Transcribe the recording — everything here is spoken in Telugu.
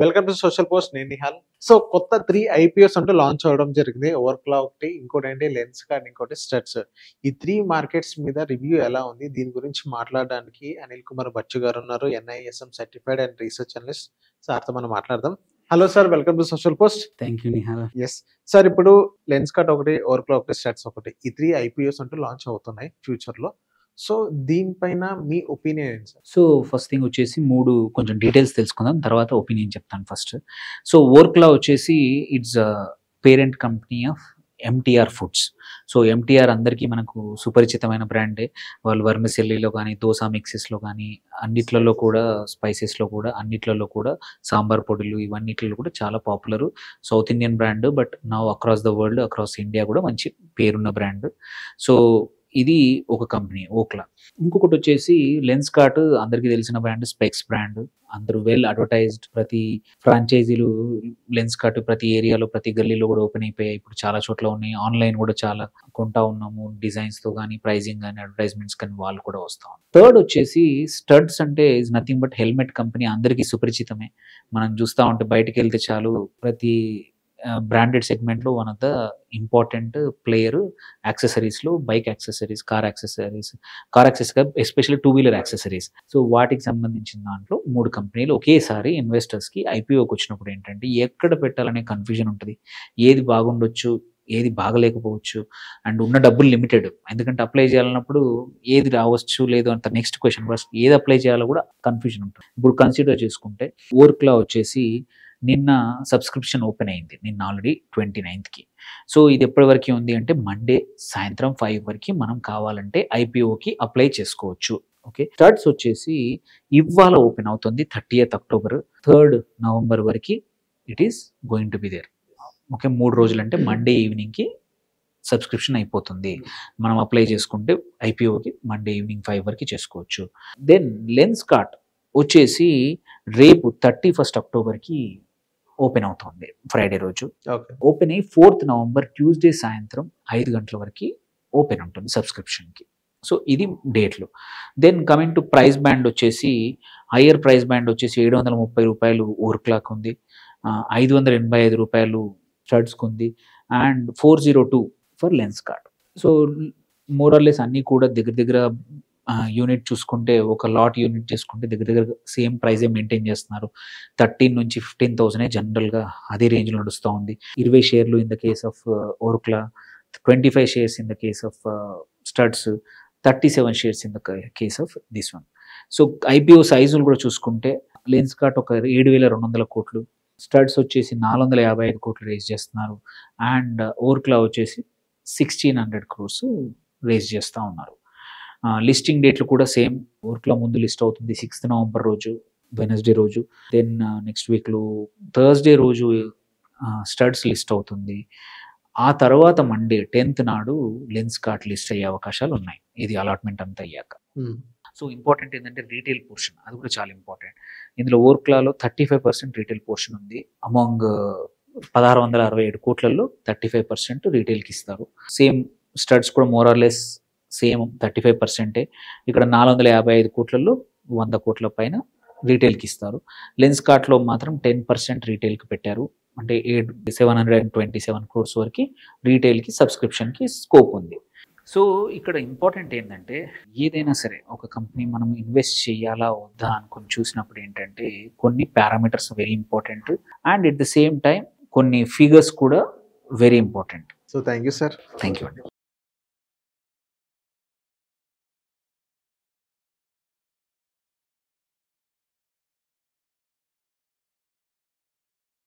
Welcome to social post. నేను నిహాల్. సో కొత్త 3 ఐపీఓస్ అంటూ లాంచ్ అవ్వడం జరిగింది. ఓవర్క్లా ఒకటి, ఇంకోటి ఏంటి లెన్స్ కార్డ్, ఇంకోటి స్టడ్స్. ఈ 3 మార్కెట్స్ మీద రివ్యూ ఎలా ఉంది, దీని గురించి మాట్లాడడానికి అనిల్ కుమార్ బచ్చు గారు ఉన్నారు. NISM certified and research analyst. సార్తో మనం మాట్లాడదాం. Hello sir, welcome to social post. Thank you Nihal. Yes sir, ఇప్పుడు లెన్స్ కార్డ్ ఒకటి, ఓవర్క్లా ఒకటి, స్టడ్స్ ఒకటి, ఈ 3 ఐపీఓస్ అంటూ లాంచ్ అవుతున్నాయి ఫ్యూచర్ లో. సో దీనిపైన మీ ఒపీనియన్ ఏంటి సార్? సో ఫస్ట్ థింగ్ వచ్చేసి కొంచెం డీటెయిల్స్ తెలుసుకుందాం, తర్వాత ఒపీనియన్ చెప్తాను ఫస్ట్. సో ఓవర్క్లా వచ్చేసి it's parent company of MTR foods. So MTR అందరికీ మనకు సుపరిచితమైన బ్రాండే. వాళ్ళు వర్మిసెల్లీలో కానీ, దోసా మిక్సెస్లో కానీ, అన్నిట్లలో కూడా, స్పైసెస్లో కూడా, అన్నిట్లలో కూడా, సాంబార్ పొడులు ఇవన్నిట్లలో కూడా చాలా popular south Indian brand. But now across the world, across India కూడా మంచి పేరున్న బ్రాండ్. సో ఇది ఒక కంపెనీ ఓక్లా. ఇంకొకటి వచ్చేసి లెన్స్ కార్ట్, అందరికీ తెలిసిన బ్రాండ్, స్పెక్స్ బ్రాండ్. అందరూ వెల్ అడ్వర్టైజ్డ్. ప్రతి ఫ్రాంచైజీలు లెన్స్ కార్ట్ ప్రతి ఏరియాలో, ప్రతి గల్లీలో కూడా ఓపెన్ అయిపోయాయి. ఇప్పుడు చాలా చోట్ల ఉన్నాయి. ఆన్లైన్ కూడా చాలా కొంటా ఉన్నాము. డిజైన్స్తో కానీ, ప్రైజింగ్ కానీ, అడ్వర్టైజ్మెంట్స్ కానీ వాళ్ళు కూడా వస్తాం. థర్డ్ వచ్చేసి స్టడ్స్. అంటే is nothing but helmet company, అందరికీ సుపరిచితమే. మనం చూస్తూ ఉంటే బయటకు వెళ్తే చాలు, ప్రతి బ్రాండెడ్ సెగ్మెంట్లో one of the important player యాక్సెసరీస్లో. బైక్ యాక్సెసరీస్, కార్ యాక్సెసరీస్, ఎస్పెషల్లీ 2-వీలర్ యాక్సెసరీస్. సో వాటికి సంబంధించిన దాంట్లో 3 కంపెనీలు ఒకేసారి ఇన్వెస్టర్స్కి ఐపీఓకి వచ్చినప్పుడు ఏంటంటే ఎక్కడ పెట్టాలనే కన్ఫ్యూజన్ ఉంటుంది. ఏది బాగుండొచ్చు, ఏది బాగలేకపోవచ్చు, అండ్ ఉన్న డబ్బులు లిమిటెడ్. ఎందుకంటే అప్లై చేయాలన్నప్పుడు ఏది రావచ్చు లేదు అంత నెక్స్ట్ క్వశ్చన్. ఫస్ట్ ఏది అప్లై చేయాలో కూడా కన్ఫ్యూజన్ ఉంటుంది. ఇప్పుడు కన్సిడర్ చేసుకుంటే ఓవర్క్లా వచ్చేసి నిన్న సబ్స్క్రిప్షన్ ఓపెన్ అయింది, నిన్న ఆల్రెడీ 29th. సో ఇది ఎప్పటి వరకు ఉంది అంటే మండే సాయంత్రం 5 వరకు మనం కావాలంటే ఐపీఓకి అప్లై చేసుకోవచ్చు. ఓకే. స్టార్ట్స్ వచ్చేసి ఇవాళ ఓపెన్ అవుతుంది 30th October. 3rd November వరకు it is going to be there. Okay. 3 రోజులు అంటే మండే ఈవినింగ్కి సబ్స్క్రిప్షన్ అయిపోతుంది. మనం అప్లై చేసుకుంటే ఐపీఓకి మండే ఈవినింగ్ 5 వరకు చేసుకోవచ్చు. దెన్ లెన్స్ కార్ట్ వచ్చేసి రేపు 31st Octoberకి ఓపెన్ అవుతుంది, ఫ్రైడే రోజు. ఓపెన్ అయ్యి 4th November ట్యూస్డే సాయంత్రం 5 గంటల వరకు ఓపెన్ ఉంటుంది సబ్స్క్రిప్షన్కి. సో ఇది డేట్లు. Then coming to price band వచ్చేసి హయ్యర్ ప్రైస్ బ్యాండ్ వచ్చేసి 730 రూపాయలు ఓవర్క్లాక్ ఉంది, 585 రూపాయలు స్టడ్స్కి ఉంది, and 402 for lens card. So మోరల్లెస్ అన్నీ కూడా దగ్గర యూనిట్ చూసుకుంటే, ఒక లాట్ యూనిట్ చేసుకుంటే దగ్గర సేమ్ ప్రైజే మెయింటైన్ చేస్తున్నారు. 13,000 నుంచి 15,000 జనరల్గా అదే రేంజ్లో నడుస్తూ ఉంది. 20 షేర్లు in the case of overclock, 25 shares in the case of studs, 37 shares in the case of this one. So IPO సైజులు కూడా చూసుకుంటే లెన్స్ కార్ట్ ఒక 7,200 కోట్లు, స్టడ్స్ వచ్చేసి 455 కోట్లు రేజ్ చేస్తున్నారు, అండ్ ఓవర్క్లా వచ్చేసి 1,600 crores రేజ్ చేస్తూ ఉన్నారు. లిస్టింగ్ డేట్లు కూడా సేమ్. ఓవర్క్లా ముందు లిస్ట్ అవుతుంది 6th November రోజు, వెనస్డే రోజు. దెన్ నెక్స్ట్ వీక్లో థర్స్డే రోజు స్టడ్స్ లిస్ట్ అవుతుంది. ఆ తర్వాత మండే 10th నాడు లెన్స్ కార్ట్ లిస్ట్ అయ్యే అవకాశాలు ఉన్నాయి, ఇది అలాట్మెంట్ అంతా అయ్యాక. సో ఇంపార్టెంట్ ఏంటంటే రీటైల్ పోర్షన్, అది కూడా చాలా ఇంపార్టెంట్. ఇందులో ఓవర్క్లాలో 35% రీటైల్ పోర్షన్ ఉంది. అమాంగ్ 1,667 కోట్లలో 35% రీటైల్కి ఇస్తారు. సేమ్ స్టడ్స్ కూడా మోరార్లెస్ సేమ్ 35%. ఇక్కడ 455 కోట్లలో 100 కోట్ల పైన రీటైల్కి ఇస్తారు. లెన్స్ కార్ట్లో మాత్రం 10% రీటైల్కి పెట్టారు. అంటే 727 crores వరకు రీటైల్కి సబ్స్క్రిప్షన్కి స్కోప్ ఉంది. సో ఇక్కడ ఇంపార్టెంట్ ఏంటంటే ఏదైనా సరే ఒక కంపెనీ మనం ఇన్వెస్ట్ చేయాలా వద్దా అనుకొని చూసినప్పుడు ఏంటంటే కొన్ని parameters very important, and at the same time కొన్ని ఫిగర్స్ కూడా very important. So thank you sir. Thank you అండి.